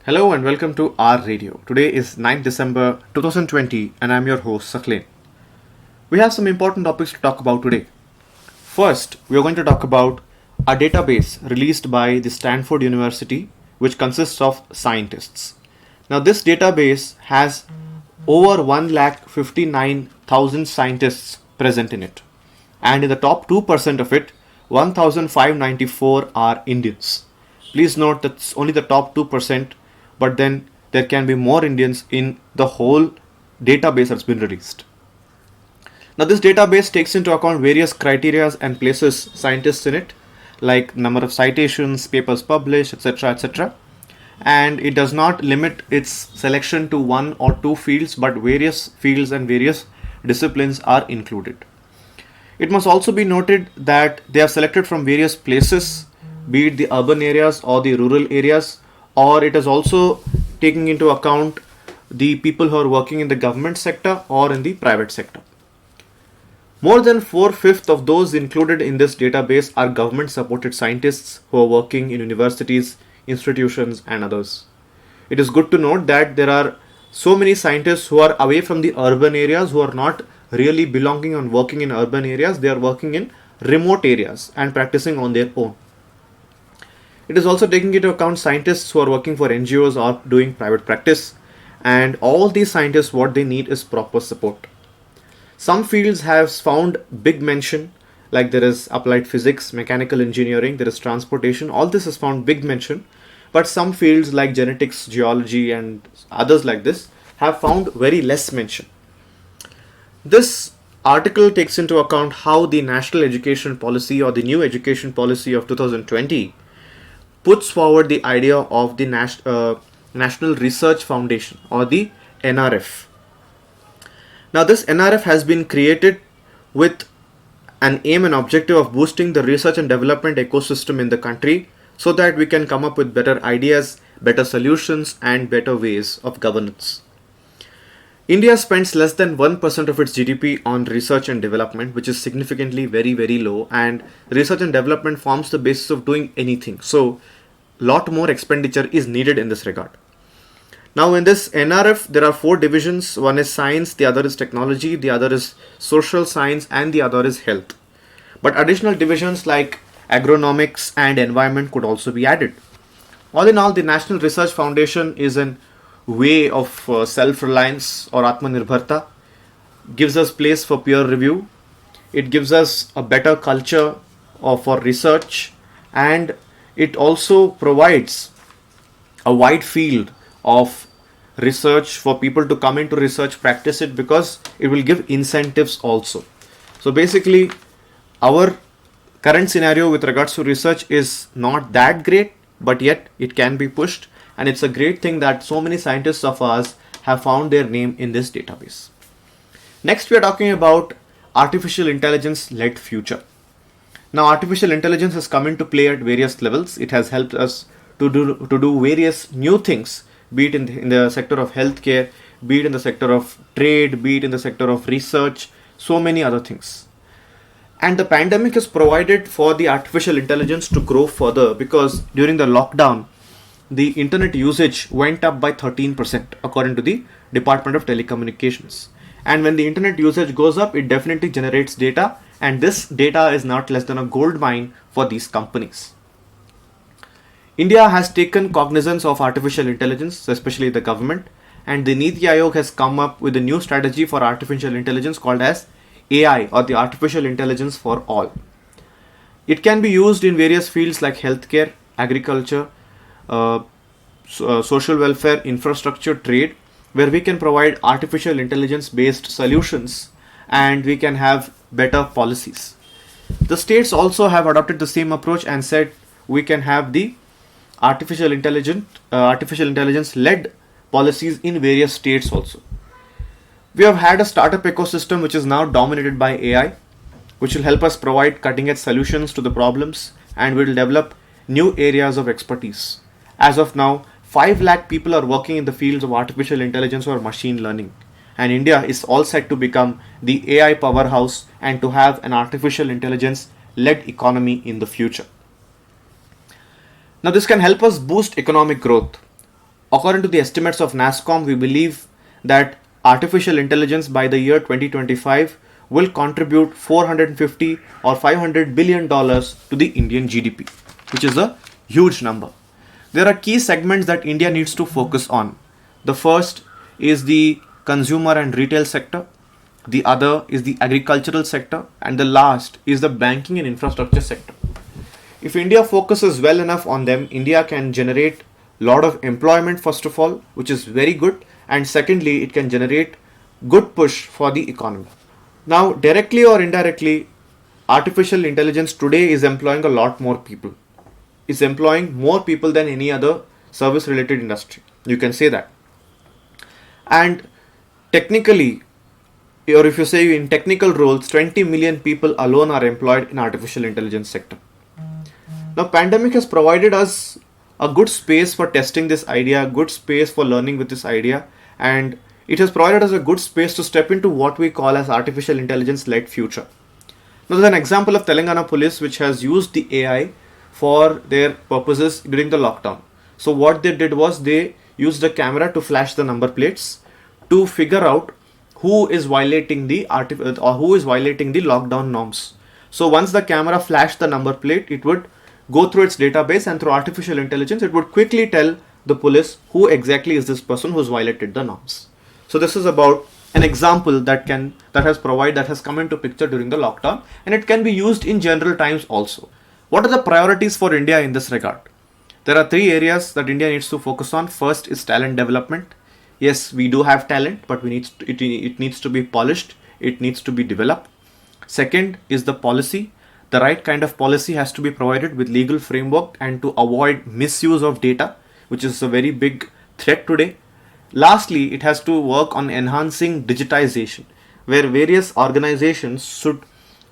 Hello and welcome to our radio. Today is 9th December 2020 and I'm your host Sakleen. We have some important topics to talk about today. First, we are going to talk about a database released by the Stanford University which consists of scientists. Now this database has over 1,59,000 scientists present in it. And in the top 2% of it, 1,594 are Indians. Please note that's only the top 2%, but then there can be more Indians in the whole database that's been released. Now this database takes into account various criteria and places scientists in it, like number of citations, papers published, etc. etc. And it does not limit its selection to one or two fields, but various fields and various disciplines are included. It must also be noted that they have selected from various places, be it the urban areas or the rural areas, or it is also taking into account the people who are working in the government sector or in the private sector. More than 4/5 of those included in this database are government supported scientists who are working in universities, institutions, and others. It is good to note that there are so many scientists who are away from the urban areas, who are not really belonging and working in urban areas. They are working in remote areas and practicing on their own. It is also taking into account scientists who are working for NGOs or doing private practice, and all these scientists, what they need is proper support. Some fields have found big mention, like there is applied physics, mechanical engineering, there is transportation, all this has found big mention, but some fields like genetics, geology, and others like this have found very less mention. This article takes into account how the national education policy or the new education policy of 2020 puts forward the idea of the National Research Foundation or the NRF. Now this NRF has been created with an aim and objective of boosting the research and development ecosystem in the country so that we can come up with better ideas, better solutions, and better ways of governance. India spends less than 1% of its GDP on research and development, which is significantly very low, and research and development forms the basis of doing anything. So, lot more expenditure is needed in this regard. Now in this NRF, there are 4 divisions. One is science, the other is technology, the other is social science, and the other is health. But additional divisions like agronomics and environment could also be added. All in all, the National Research Foundation is an way of self-reliance or Atmanirbharta, gives us place for peer review, it gives us a better culture for research, and it also provides a wide field of research for people to come into research, practice it, because it will give incentives also. So basically, our current scenario with regards to research is not that great, but yet it can be pushed. And it's a great thing that so many scientists of ours have found their name in this database. Next, we are talking about artificial intelligence led future. Now, artificial intelligence has come into play at various levels. It has helped us to do various new things, be it in the sector of healthcare, be it in the sector of trade, be it in the sector of research, so many other things. And the pandemic has provided for the artificial intelligence to grow further, because during the lockdown, the internet usage went up by 13% according to the Department of Telecommunications. And when the internet usage goes up, it definitely generates data, and this data is not less than a gold mine for these companies. India has taken cognizance of artificial intelligence, especially the government, and the Niti Aayog has come up with a new strategy for artificial intelligence called as AI, or the Artificial Intelligence for All. It can be used in various fields like healthcare, agriculture, social welfare, infrastructure, trade, where we can provide artificial intelligence based solutions and we can have better policies. The states also have adopted the same approach and said we can have the artificial intelligence led policies in various states also. We have had a startup ecosystem which is now dominated by AI, which will help us provide cutting edge solutions to the problems, and we will develop new areas of expertise. As of now, 5 lakh people are working in the fields of artificial intelligence or machine learning. And India is all set to become the AI powerhouse and to have an artificial intelligence led economy in the future. Now, this can help us boost economic growth. According to the estimates of NASSCOM, we believe that artificial intelligence by the year 2025 will contribute 450 or 500 billion dollars to the Indian GDP, which is a huge number. There are key segments that India needs to focus on. The first is the consumer and retail sector, the other is the agricultural sector, and the last is the banking and infrastructure sector. If India focuses well enough on them, India can generate a lot of employment, first of all, which is very good, and secondly, it can generate good push for the economy. Now, directly or indirectly, artificial intelligence today is employing a lot more people. It's employing more people than any other service related industry. You can say that. And technically, or if you say in technical roles, 20 million people alone are employed in artificial intelligence sector. Now, pandemic has provided us a good space for testing this idea, good space for learning with this idea, and it has provided us a good space to step into what we call as artificial intelligence led future. Now, there's an example of Telangana police which has used the AI for their purposes during the lockdown. So what they did was they used a camera to flash the number plates to figure out who is violating the lockdown norms. So once the camera flashed the number plate, it would go through its database, and through artificial intelligence, it would quickly tell the police who exactly is this person who's violated the norms. So this is about an example that has come into picture during the lockdown, and it can be used in general times also. What are the priorities for India in this regard? There are three areas that India needs to focus on. First is talent development. Yes, we do have talent, but it needs to be polished. It needs to be developed. Second is the policy. The right kind of policy has to be provided with legal framework and to avoid misuse of data, which is a very big threat today. Lastly, it has to work on enhancing digitization, where various organizations should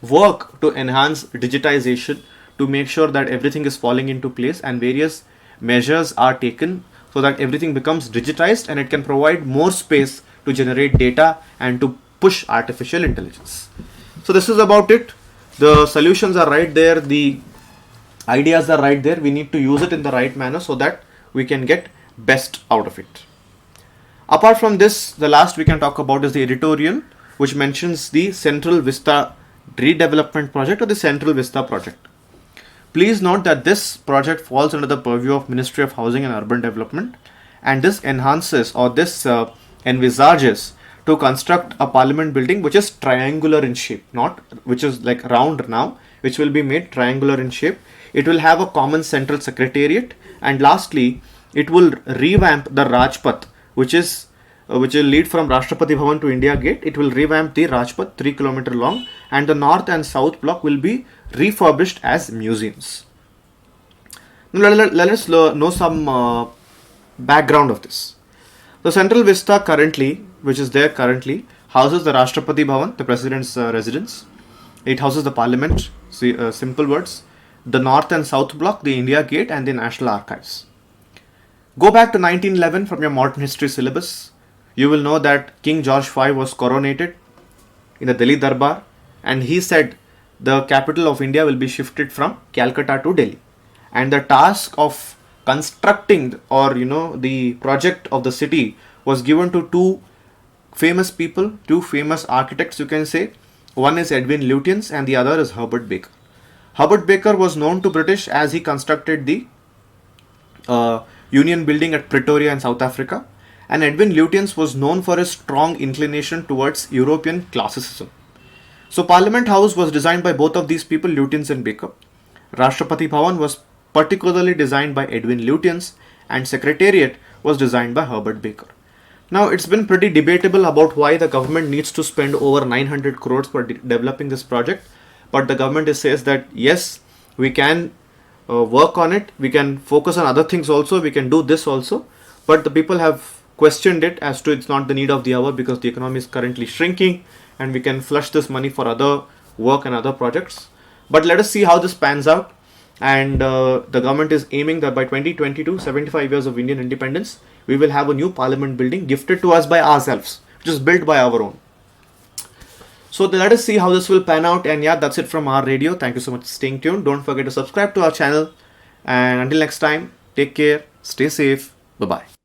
work to enhance digitization to make sure that everything is falling into place and various measures are taken so that everything becomes digitized and it can provide more space to generate data and to push artificial intelligence. So this is about it. The solutions are right there, the ideas are right there. We need to use it in the right manner so that we can get best out of it. Apart from this, the last we can talk about is the editorial, which mentions the Central Vista Redevelopment Project or the Central Vista Project. Please note that this project falls under the purview of Ministry of Housing and Urban Development, and this enhances or this envisages to construct a parliament building which is triangular in shape, not which is like round now, which will be made triangular in shape. It will have a common central secretariat, and lastly, it will revamp the Rajpath, which will lead from Rashtrapati Bhavan to India Gate. It will revamp the Rajpath, 3 km long, and the north and south block will be refurbished as museums. Now let us know some background of this. The Central Vista currently, houses the Rashtrapati Bhavan, the President's residence. It houses the Parliament, simple words, the North and South Block, the India Gate, and the National Archives. Go back to 1911 from your modern history syllabus. You will know that King George V was coronated in the Delhi Darbar, and he said the capital of India will be shifted from Calcutta to Delhi. And the task of constructing the project of the city was given to two famous people, two famous architects, you can say. One is Edwin Lutyens and the other is Herbert Baker. Herbert Baker was known to British as he constructed the Union Building at Pretoria in South Africa, and Edwin Lutyens was known for his strong inclination towards European classicism. So Parliament House was designed by both of these people, Lutyens and Baker. Rashtrapati Bhavan was particularly designed by Edwin Lutyens, and Secretariat was designed by Herbert Baker. Now, it's been pretty debatable about why the government needs to spend over 900 crores for developing this project, but the government says that yes, we can work on it, we can focus on other things also, we can do this also, but the people have questioned it as to it's not the need of the hour because the economy is currently shrinking and we can flush this money for other work and other projects. But let us see how this pans out. And the government is aiming that by 2022, 75 years of Indian independence, we will have a new parliament building gifted to us by ourselves, which is built by our own. So let us see how this will pan out. And yeah, that's it from our radio. Thank you so much for staying tuned. Don't forget to subscribe to our channel. And until next time, take care, stay safe. Bye-bye.